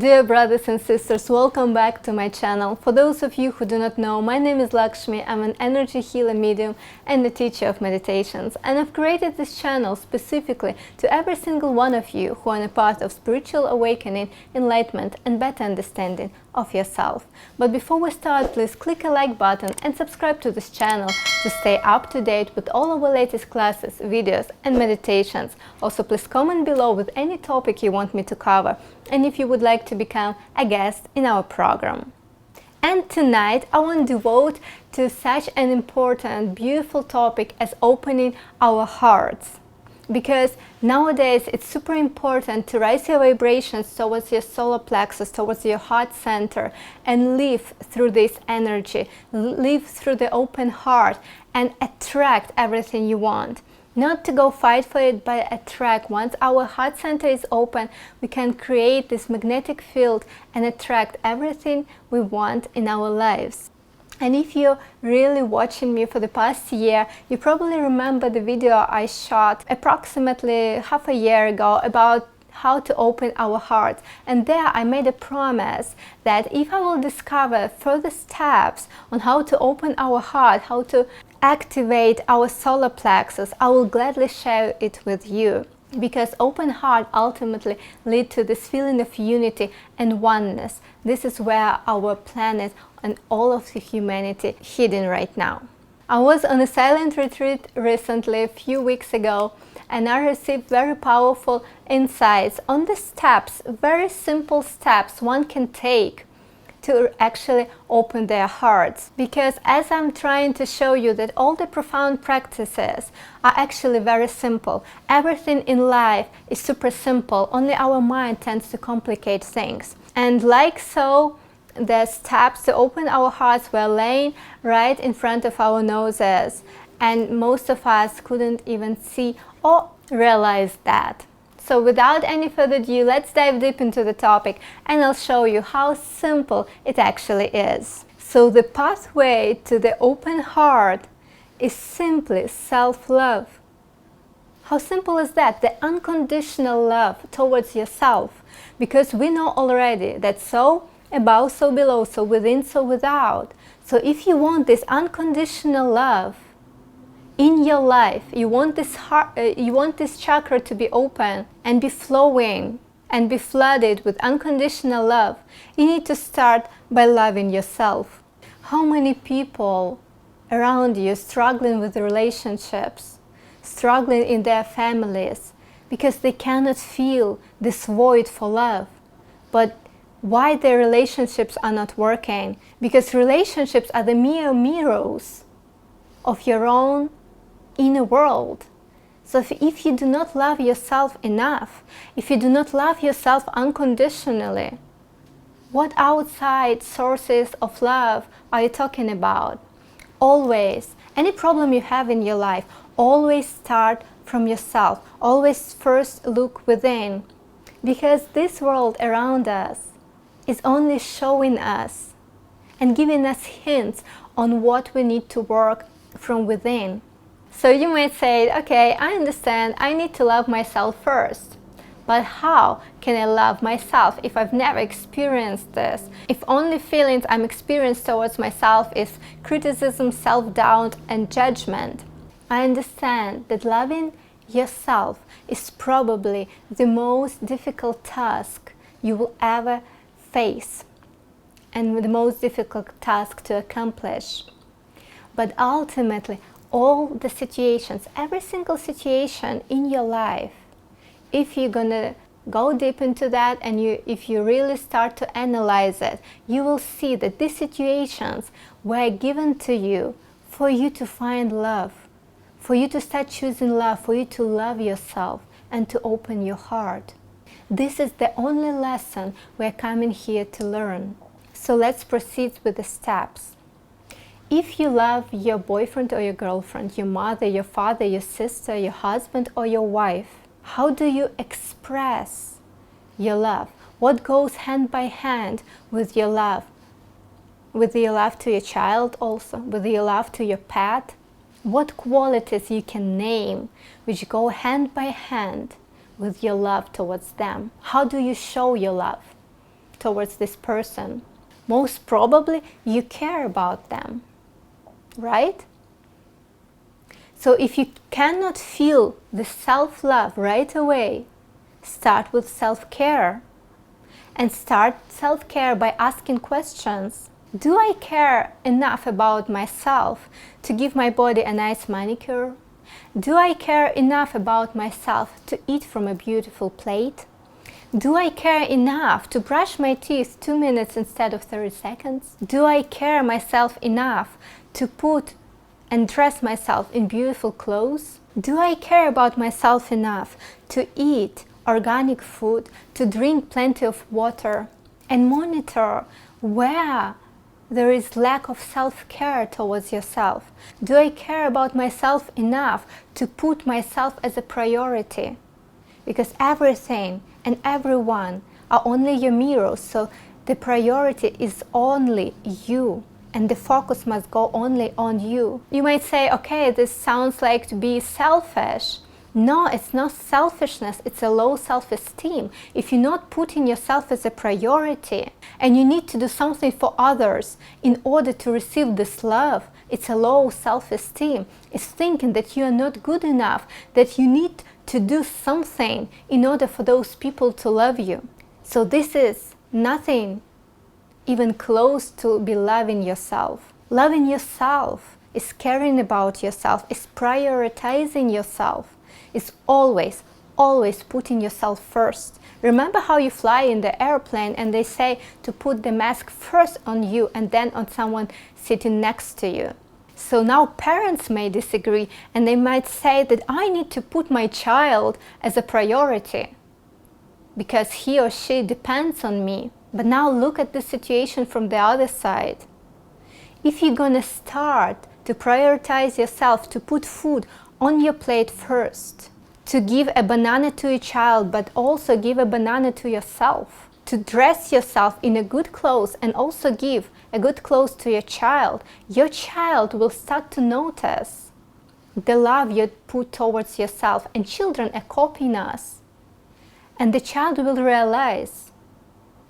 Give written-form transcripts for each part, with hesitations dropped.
Dear brothers and sisters, welcome back to my channel. For those of you who do not know, my name is Lakshmi. I'm an energy healer medium and a teacher of meditations. And I've created this channel specifically to every single one of you who are on a path of spiritual awakening, enlightenment and better understanding of yourself. But before we start, please click a like button and subscribe to this channel to stay up to date with all of our latest classes, videos and meditations. Also, please comment below with any topic you want me to cover, and if you would like to become a guest in our program. And tonight I want to devote to such an important, beautiful topic as opening our hearts. Because nowadays it's super important to raise your vibrations towards your solar plexus, towards your heart center, and live through this energy, live through the open heart and attract everything you want. Not to go fight for it, but attract. Once our heart center is open, we can create this magnetic field and attract everything we want in our lives. And if you're really watching me for the past year, you probably remember the video I shot approximately half a year ago about how to open our hearts. And there I made a promise that if I will discover further steps on how to open our heart, how to activate our solar plexus, I will gladly share it with you. Because open heart ultimately lead to this feeling of unity and oneness. This is where our planet and all of the humanity hidden right now. I was on a silent retreat recently, a few weeks ago, and I received very powerful insights on the steps, very simple steps one can take to actually open their hearts. Because as I'm trying to show you that all the profound practices are actually very simple. Everything in life is super simple, only our mind tends to complicate things. And like so, the steps to open our hearts were laying right in front of our noses, and most of us couldn't even see or realize that. So without any further ado, let's dive deep into the topic and I'll show you how simple it actually is. So the pathway to the open heart is simply self-love. How simple is that? The unconditional love towards yourself. Because we know already that so above, so below, so within, so without. So if you want this unconditional love in your life, you want this heart, you want this chakra to be open and be flowing and be flooded with unconditional love, you need to start by loving yourself. How many people around you struggling with relationships, struggling in their families because they cannot feel this void for love? But why their relationships are not working? Because relationships are the mere mirrors of your own inner world. So if you do not love yourself enough, if you do not love yourself unconditionally, what outside sources of love are you talking about? Always, any problem you have in your life, always start from yourself. Always first look within. Because this world around us is only showing us and giving us hints on what we need to work from within. So you might say, okay, I understand, I need to love myself first. But how can I love myself if I've never experienced this? If only feelings I'm experiencing towards myself is criticism, self-doubt and judgment. I understand that loving yourself is probably the most difficult task you will ever face and the most difficult task to accomplish. But ultimately, all the situations, every single situation in your life, if you're gonna go deep into that and if you really start to analyze it, you will see that these situations were given to you for you to find love, for you to start choosing love, for you to love yourself and to open your heart. This is the only lesson we're coming here to learn. So let's proceed with the steps. If you love your boyfriend or your girlfriend, your mother, your father, your sister, your husband or your wife, how do you express your love? What goes hand by hand with your love? With your love to your child also? With your love to your pet? What qualities you can name which go hand by hand with your love towards them? How do you show your love? towards this person? Most probably you care about them, right? So if you cannot feel the self-love right away, start with self-care. And start self-care by asking questions. Do I care enough about myself to give my body a nice manicure? Do I care enough about myself to eat from a beautiful plate? Do I care enough to brush my teeth 2 minutes instead of 30 seconds? Do I care myself enough to put and dress myself in beautiful clothes? Do I care about myself enough to eat organic food, to drink plenty of water, and monitor where there is lack of self-care towards yourself? Do I care about myself enough to put myself as a priority? Because everything and everyone are only your mirrors, so the priority is only you, and the focus must go only on you. You might say, okay, this sounds like to be selfish. No, it's not selfishness, it's a low self-esteem. If you're not putting yourself as a priority and you need to do something for others in order to receive this love, it's a low self-esteem. It's thinking that you are not good enough, that you need to do something in order for those people to love you. So this is nothing even close to be loving yourself. Loving yourself is caring about yourself, is prioritizing yourself. Is always putting yourself first. Remember how you fly in the airplane and they say to put the mask first on you and then on someone sitting next to you. So now parents may disagree and they might say that I need to put my child as a priority because he or she depends on me. But now look at the situation from the other side. If you're gonna start to prioritize yourself, to put food on your plate first, to give a banana to your child but also give a banana to yourself, to dress yourself in a good clothes and also give a good clothes to your child will start to notice the love you put towards yourself. And children are copying us, and the child will realize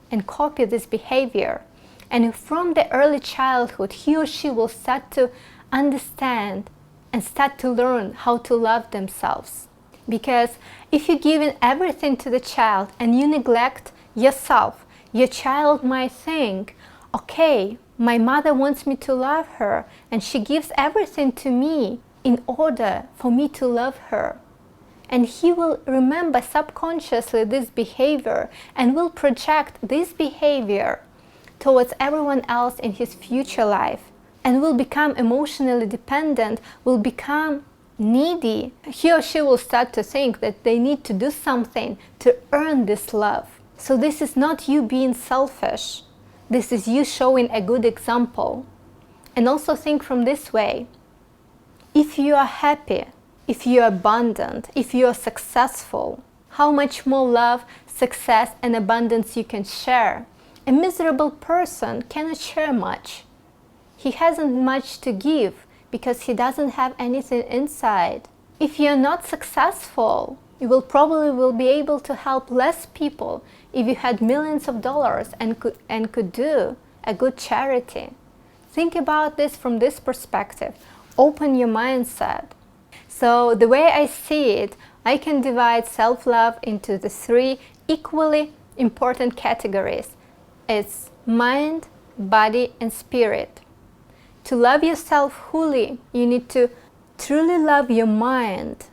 and copy this behavior, and from the early childhood he or she will start to understand and start to learn how to love themselves. Because if you're giving everything to the child and you neglect yourself, your child might think, okay, my mother wants me to love her and she gives everything to me in order for me to love her. And he will remember subconsciously this behavior and will project this behavior towards everyone else in his future life, and will become emotionally dependent, will become needy. He or she will start to think that they need to do something to earn this love. So this is not you being selfish. This is you showing a good example. And also think from this way. If you are happy, if you are abundant, if you are successful, how much more love, success and abundance you can share. A miserable person cannot share much. He hasn't much to give because he doesn't have anything inside. If you're not successful, you will probably be able to help less people if you had millions of dollars and could do a good charity. Think about this from this perspective. Open your mindset. So the way I see it, I can divide self-love into the 3 equally important categories. It's mind, body, and spirit. To love yourself wholly, you need to truly love your mind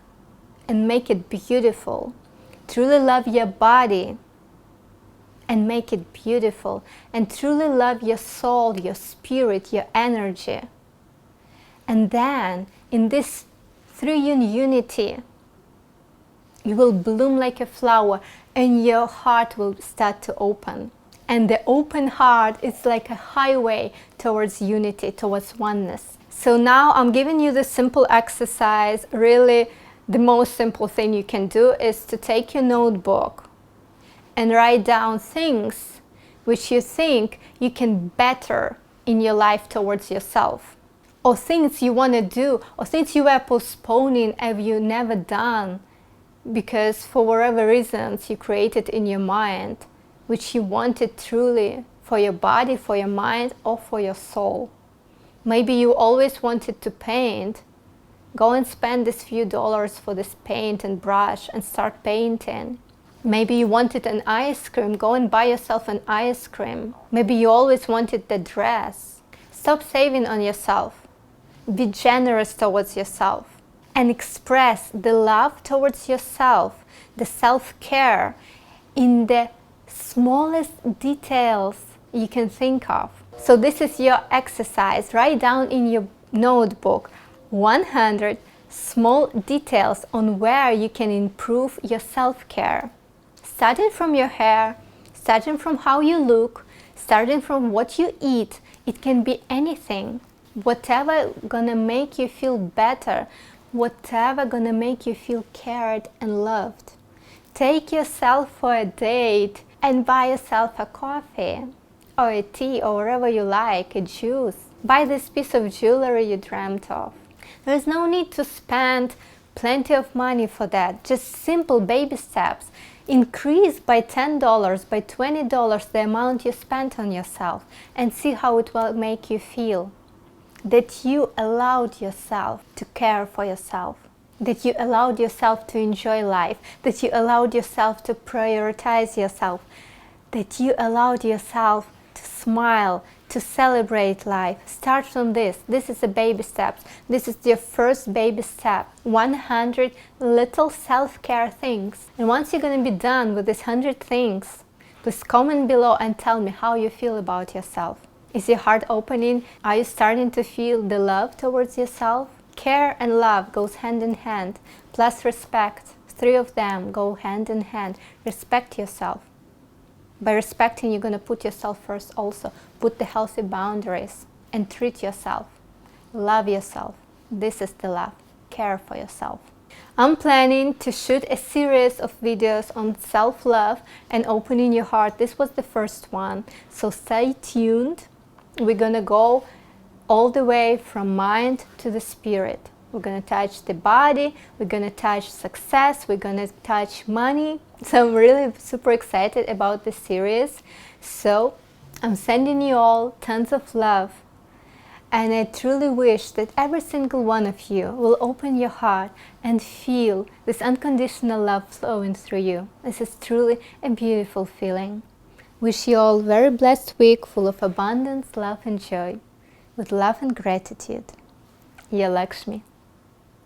and make it beautiful. Truly love your body and make it beautiful. And truly love your soul, your spirit, your energy. And then, in this 3 in unity, you will bloom like a flower and your heart will start to open. And the open heart is like a highway towards unity, towards oneness. So now I'm giving you this simple exercise. Really, the most simple thing you can do is to take your notebook and write down things which you think you can better in your life towards yourself. Or things you want to do, or things you were postponing have you never done because for whatever reasons you created in your mind which you wanted truly for your body, for your mind, or for your soul. Maybe you always wanted to paint. Go and spend this few dollars for this paint and brush and start painting. Maybe you wanted an ice cream. Go and buy yourself an ice cream. Maybe you always wanted the dress. Stop saving on yourself. Be generous towards yourself and express the love towards yourself, the self-care in the smallest details you can think of. So this is your exercise. Write down in your notebook 100 small details on where you can improve your self-care. Starting from your hair, starting from how you look, starting from what you eat. It can be anything. Whatever gonna make you feel better, whatever gonna make you feel cared and loved. Take yourself for a date and buy yourself a coffee or a tea or whatever you like, a juice. Buy this piece of jewelry you dreamt of. There is no need to spend plenty of money for that. Just simple baby steps. Increase by $10, by $20 the amount you spent on yourself and see how it will make you feel. That you allowed yourself to care for yourself. That you allowed yourself to enjoy life. That you allowed yourself to prioritize yourself. That you allowed yourself to smile, to celebrate life. Start from this. This is a baby steps. This is your first baby step. 100 little self-care things. And once you're going to be done with these 100 things, please comment below and tell me how you feel about yourself. Is your heart opening? Are you starting to feel the love towards yourself? Care and love goes hand in hand, plus respect. 3 of them go hand in hand. Respect yourself. By respecting, you're going to put yourself first also. Put the healthy boundaries and treat yourself. Love yourself. This is the love. Care for yourself. I'm planning to shoot a series of videos on self-love and opening your heart. This was the first one. So stay tuned. We're going to go all the way from mind to the spirit. We're going to touch the body, we're going to touch success, we're going to touch money. So I'm really super excited about this series. So I'm sending you all tons of love. And I truly wish that every single one of you will open your heart and feel this unconditional love flowing through you. This is truly a beautiful feeling. Wish you all a very blessed week full of abundance, love and joy. With love and gratitude. Your Lakshmi.